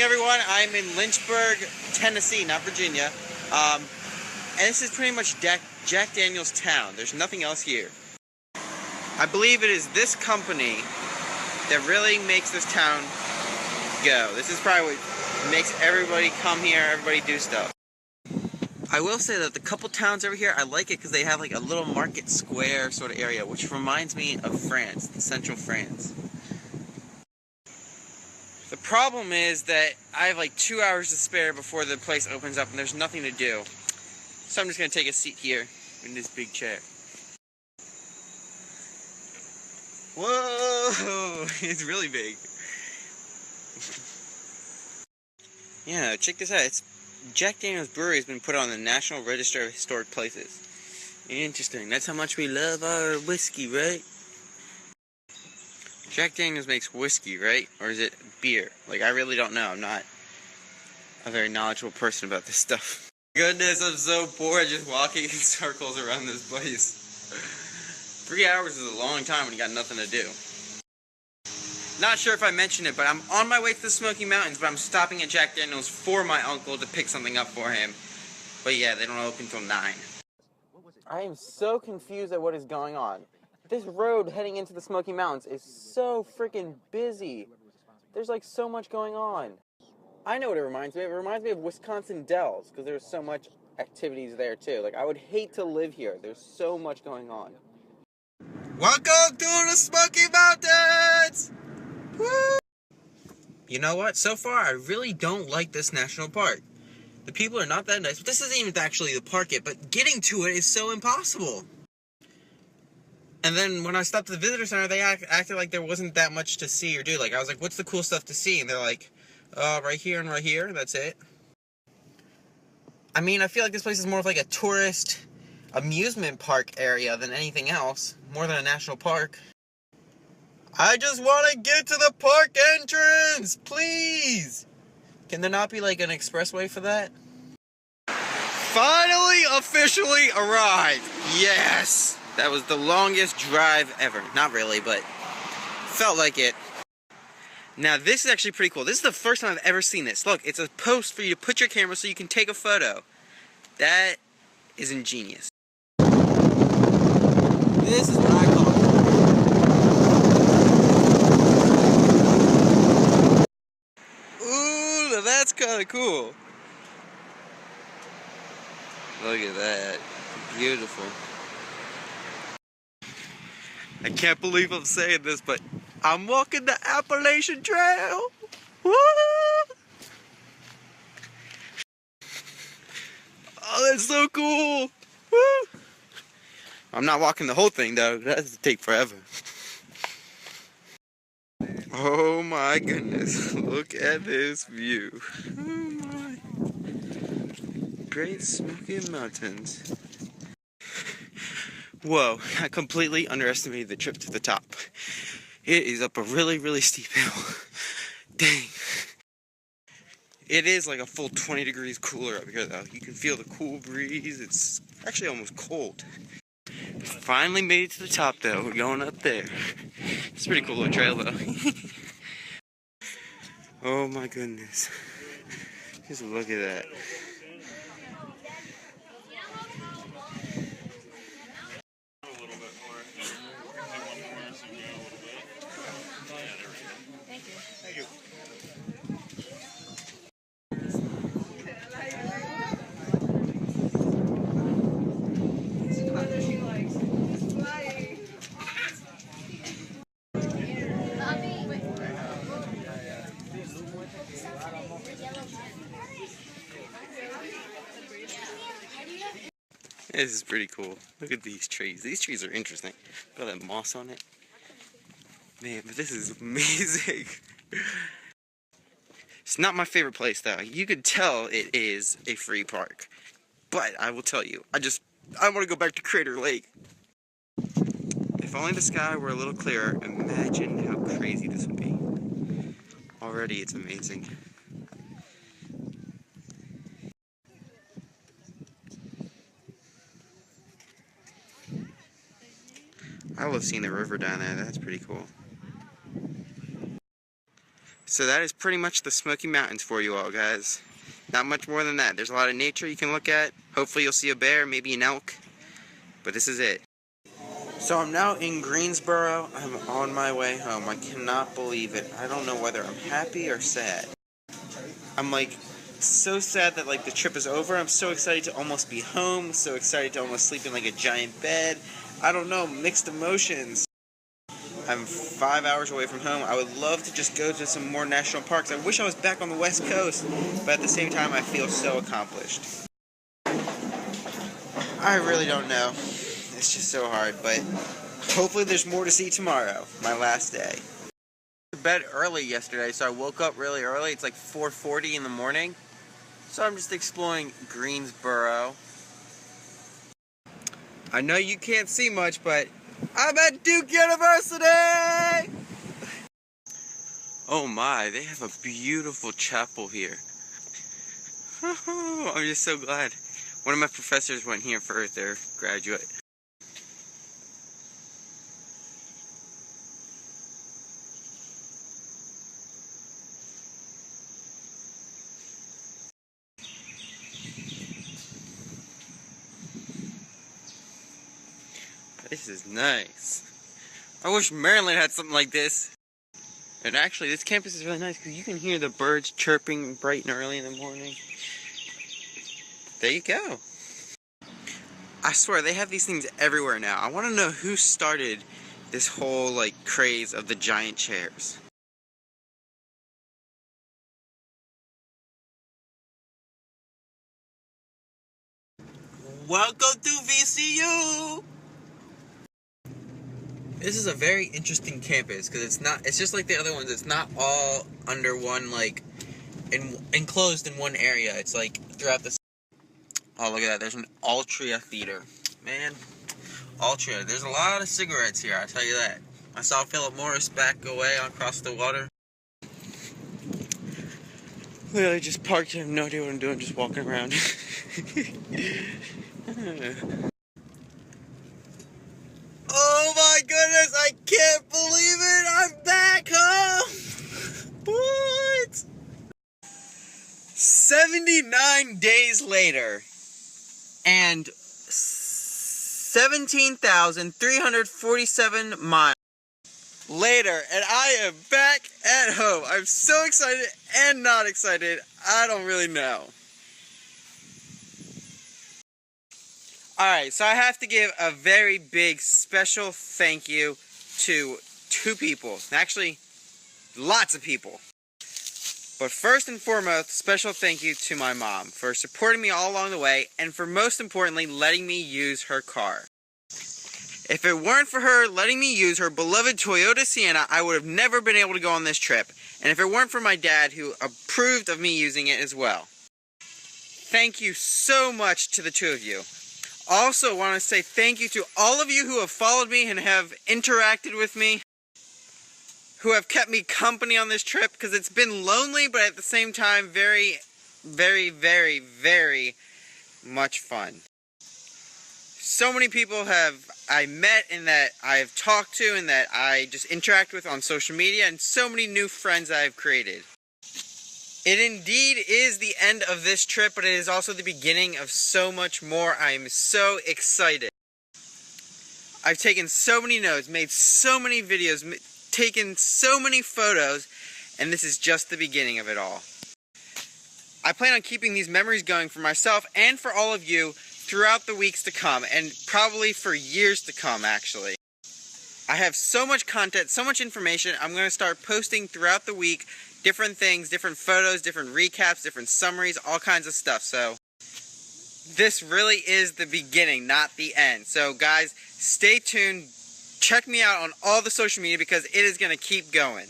everyone. I'm in Lynchburg, Tennessee, not Virginia. And this is pretty much Jack Daniel's town. There's nothing else here. I believe it is this company that really makes this town go. This is probably what makes everybody come here, everybody do stuff. I will say that the couple towns over here, I like it because they have like a little market square sort of area, which reminds me of France, central France. The problem is that I have like 2 hours to spare before the place opens up and there's nothing to do. So I'm just going to take a seat here in this big chair. Whoa! It's really big. Yeah, check this out. Jack Daniel's Brewery has been put on the National Register of Historic Places. Interesting. That's how much we love our whiskey, right? Jack Daniel's makes whiskey, right? Or is it beer? Like, I really don't know. I'm not a very knowledgeable person about this stuff. Goodness, I'm so bored just walking in circles around this place. 3 hours is a long time when you got nothing to do. Not sure if I mentioned it, but I'm on my way to the Smokey Mountains, but I'm stopping at Jack Daniel's for my uncle to pick something up for him. But yeah, they don't open until 9. I am so confused at what is going on. This road heading into the Smokey Mountains is so freaking busy. There's like so much going on. I know what it reminds me of. It reminds me of Wisconsin Dells, because there's so much activities there too. Like, I would hate to live here. There's so much going on. Welcome to the Smokey Mountains! Woo! You know what? So far, I really don't like this national park. The people are not that nice. But this isn't even actually the park yet, but getting to it is so impossible. And then when I stopped at the visitor center, they acted like there wasn't that much to see or do. Like, I was like, what's the cool stuff to see? And they're like, right here and right here, that's it. I mean, I feel like this place is more of like a tourist amusement park area than anything else. More than a national park. I just want to get to the park entrance, please. Can there not be like an expressway for that? Finally, officially arrived. Yes. That was the longest drive ever. Not really, but felt like it. Now, this is actually pretty cool. This is the first time I've ever seen this. Look, it's a post for you to put your camera so you can take a photo. That is ingenious. This is what I call it. Ooh, that's kind of cool. Look at that. Beautiful. I can't believe I'm saying this, but I'm walking the Appalachian Trail. Woo! Oh, that's so cool. Woo! I'm not walking the whole thing, though. That has to take forever. Oh my goodness. Look at this view. Oh my. Great Smoky Mountains. Whoa, I completely underestimated the trip to the top. It is up a really, really steep hill. Dang. It is like a full 20 degrees cooler up here though. You can feel the cool breeze. It's actually almost cold. Finally made it to the top though. We're going up there. It's a pretty cool little trail though. Oh my goodness. Just look at that. This is pretty cool. Look at these trees. These trees are interesting. Got that moss on it. Man, but this is amazing. It's not my favorite place though. You could tell it is a free park. But I will tell you, I want to go back to Crater Lake. If only the sky were a little clearer, imagine how crazy this would be. Already it's amazing. I love seeing the river down there. That's pretty cool. So that is pretty much the Smoky Mountains for you all, guys. Not much more than that. There's a lot of nature you can look at. Hopefully you'll see a bear, maybe an elk. But this is it. So I'm now in Greensboro. I'm on my way home. I cannot believe it. I don't know whether I'm happy or sad. I'm like so sad that like the trip is over. I'm so excited to almost be home. So excited to almost sleep in like a giant bed. I don't know, mixed emotions. I'm 5 hours away from home. I would love to just go to some more national parks. I wish I was back on the West Coast, but at the same time I feel so accomplished. I really don't know. It's just so hard, but hopefully there's more to see tomorrow, my last day. I went to bed early yesterday, so I woke up really early. It's like 4:40 in the morning. So I'm just exploring Greensboro. I know you can't see much, but I'm at Duke University! Oh my, they have a beautiful chapel here. I'm just so glad. One of my professors went here for their graduate. This is nice. I wish Maryland had something like this. And actually, this campus is really nice because you can hear the birds chirping bright and early in the morning. There you go. I swear, they have these things everywhere now. I want to know who started this whole, like, craze of the giant chairs. Welcome to VCU! This is a very interesting campus because it's just like the other ones. It's not all under one, like, enclosed in one area. It's like throughout the. Oh, look at that. There's an Altria theater. Man, Altria. There's a lot of cigarettes here, I'll tell you that. I saw Philip Morris back away across the water. Literally just parked. I have no idea what I'm doing, just walking around. Oh my goodness, I can't believe it! I'm back home! What? 79 days later, and 17,347 miles later, and I am back at home. I'm so excited and not excited. I don't really know. Alright, so I have to give a very big special thank you to two people. Actually, lots of people. But first and foremost, special thank you to my mom for supporting me all along the way and for most importantly, letting me use her car. If it weren't for her letting me use her beloved Toyota Sienna, I would have never been able to go on this trip. And if it weren't for my dad, who approved of me using it as well. Thank you so much to the two of you. Also want to say thank you to all of you who have followed me and have interacted with me, who have kept me company on this trip, because it's been lonely, but at the same time, very, very, very, very much fun. So many people have I met and that I've talked to and that I just interact with on social media, and so many new friends I've created. It indeed is the end of this trip, but it is also the beginning of so much more. I am so excited. I've taken so many notes, made so many videos, taken so many photos, and this is just the beginning of it all. I plan on keeping these memories going for myself and for all of you throughout the weeks to come, and probably for years to come, actually. I have so much content, so much information. I'm going to start posting throughout the week different things, different photos, different recaps, different summaries, all kinds of stuff. So this really is the beginning, not the end. So guys, stay tuned. Check me out on all the social media because it is going to keep going.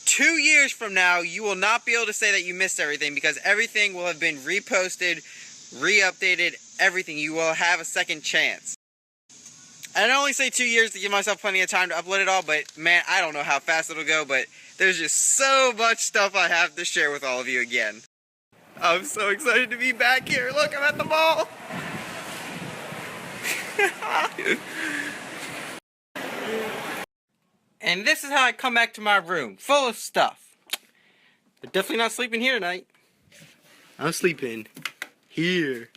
2 years from now, you will not be able to say that you missed everything because everything will have been reposted, re-updated, everything. You will have a second chance. And I only say 2 years to give myself plenty of time to upload it all, but man, I don't know how fast it'll go, but there's just so much stuff I have to share with all of you again. I'm so excited to be back here. Look, I'm at the mall. And this is how I come back to my room, full of stuff. But definitely not sleeping here tonight. I'm sleeping here.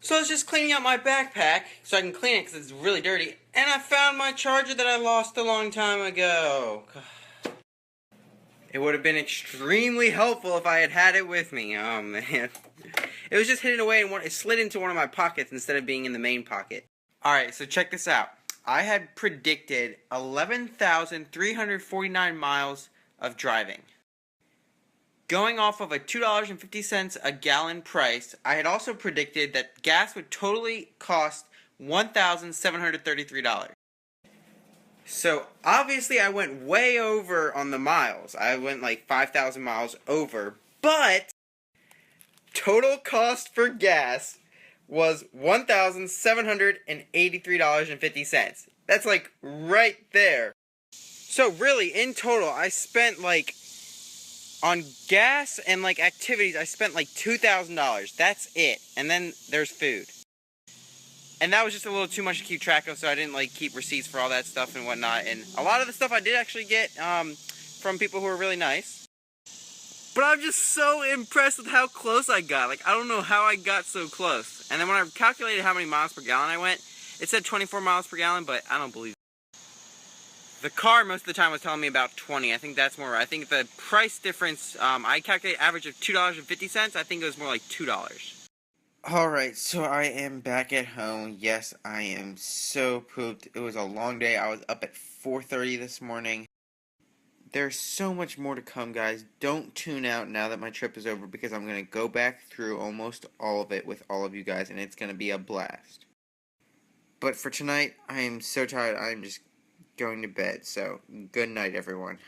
So I was just cleaning out my backpack so I can clean it because it's really dirty. And I found my charger that I lost a long time ago. It would have been extremely helpful if I had had it with me. Oh, man. It was just hidden away and it slid into one of my pockets instead of being in the main pocket. Alright, so check this out. I had predicted 11,349 miles of driving. Going off of a $2.50 a gallon price, I had also predicted that gas would totally cost $1,733. So, obviously I went way over on the miles. I went like 5,000 miles over, but total cost for gas was $1,783.50. That's like right there. So really, in total, I spent like, on gas and like activities, I spent like $2,000. That's it. And then there's food. And that was just a little too much to keep track of, so I didn't like keep receipts for all that stuff and whatnot. And a lot of the stuff I did actually get from people who were really nice. But I'm just so impressed with how close I got. Like, I don't know how I got so close. And then when I calculated how many miles per gallon I went, it said 24 miles per gallon, but I don't believe it. The car most of the time was telling me about 20. I think that's more right. I think the price difference, I calculated average of $2.50. I think it was more like $2. Alright, so I am back at home. Yes, I am so pooped. It was a long day. I was up at 4:30 this morning. There's so much more to come, guys. Don't tune out now that my trip is over because I'm going to go back through almost all of it with all of you guys, and it's going to be a blast. But for tonight, I am so tired. I'm just going to bed. So, good night, everyone.